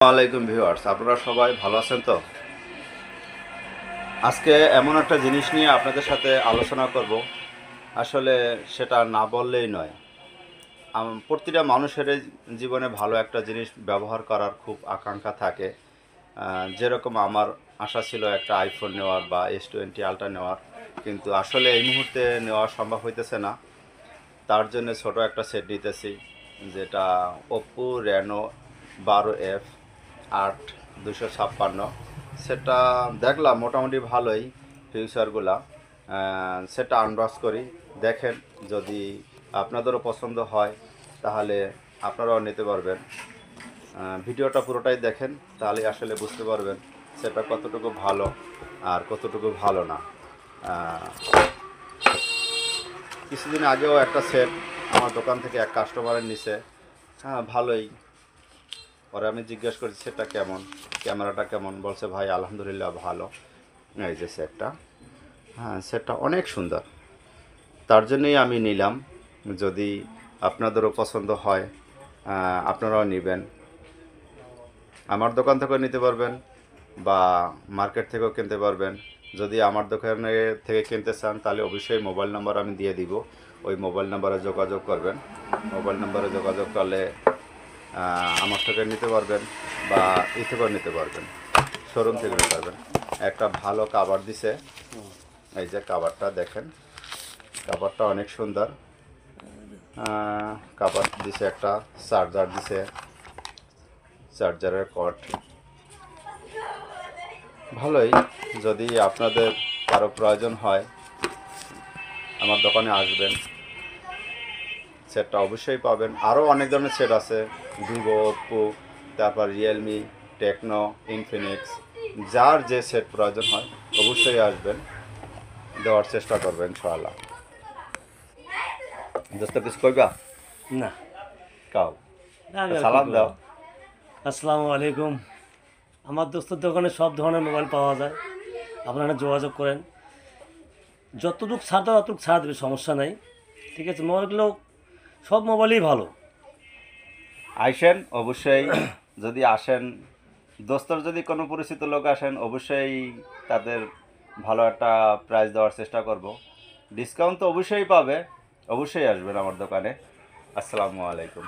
আসসালামাইকুম ভিউয়ার্স, আপনারা সবাই ভালো আছেন তো? আজকে এমন একটা জিনিস নিয়ে আপনাদের সাথে আলোচনা করব। আসলে সেটা না বললেই নয়। প্রতিটা মানুষের জীবনে ভালো একটা জিনিস ব্যবহার করার খুব আকাঙ্ক্ষা থাকে। যেরকম আমার আশা ছিল একটা আইফোন নেওয়ার বা S20 আলট্রা নেওয়ার, কিন্তু আসলে এই মুহূর্তে নেওয়া সম্ভব হইতেছে না। তার জন্য ছোট একটা সেট নিতেছি, যেটা ওপ্পো রেনো 12F 8256। সেটা দেখলাম মোটামুটি ভালোই ফিউচারগুলা। সেটা আনবক্স করি, দেখেন যদি আপনাদেরও পছন্দ হয় তাহলে আপনারাও নিতে পারবেন। ভিডিওটা পুরোটাই দেখেন, তাহলে আসলে বুঝতে পারবেন সেটা কতটুকু ভালো আর কতটুকু ভালো না। কিছুদিন আগেও একটা সেট আমার দোকান থেকে এক কাস্টমারের নিচে, হ্যাঁ ভালোই। পরে আমি জিজ্ঞেস করছি সেটটা কেমন, ক্যামেরাটা কেমন, বলছে ভাই আলহামদুলিল্লাহ ভালো। এই যে সেটটা, হ্যাঁ সেটটা অনেক সুন্দর, তার জন্যই আমি নিলাম। যদি আপনাদেরও পছন্দ হয় আপনারাও নেবেন। আমার দোকান থেকেও নিতে পারবেন বা মার্কেট থেকেও কিনতে পারবেন। যদি আমার দোকানে থেকে কিনতে চান তাহলে অবশ্যই মোবাইল নাম্বার আমি দিয়ে দিব, ওই মোবাইল নাম্বারে যোগাযোগ করবেন। মোবাইল নাম্বারে যোগাযোগ করলে আমার থেকে নিতে পারবেন বা ই থেকেও নিতে পারবেন, শোরুম থেকে নিতে পারবেন। একটা ভালো কাভার দিছে, এই যে কাভারটা দেখেন, কাভারটা অনেক সুন্দর। কাভার দিছে, একটা চার্জার দিছে, চার্জারের কর্ড ভালোই। যদি আপনাদের কারো প্রয়োজন হয় আমার দোকানে আসবেন, সেটটা অবশ্যই পাবেন। আরও অনেক ধরনের সেট আছে, ভিভো, ওপ্পো, তারপর রিয়েলমি, টেকনো, ইনফিনিক্স। যার যে সেট প্রয়োজন হয় অবশ্যই আসবেন, দেওয়ার চেষ্টা করবেন ইনশাআল্লাহ। দোস্ত কিছু কইবা? না, কাও আমি আর কি সালাম করব। দাও। আসসালামু আলাইকুম। আমার দোস্তের দোকানে সব ধরনের মোবাইল পাওয়া যায়, আপনারা যোগাযোগ করেন। যতটুকু ছাড় দেওয়া ততটুকু ছাড় দেবে, সমস্যা নাই। ঠিক আছে, মোবাইলগুলো সব মোবাইলই ভালো। আইসেন অবশ্যই, যদি আসেন, দোস্তর যদি কোনো পরিচিত লোক আসেন অবশ্যই তাদের ভালো একটা প্রাইস দেওয়ার চেষ্টা করব। ডিসকাউন্ট তো অবশ্যই পাবে, অবশ্যই আসবেন আমার দোকানে। আসসালামু আলাইকুম।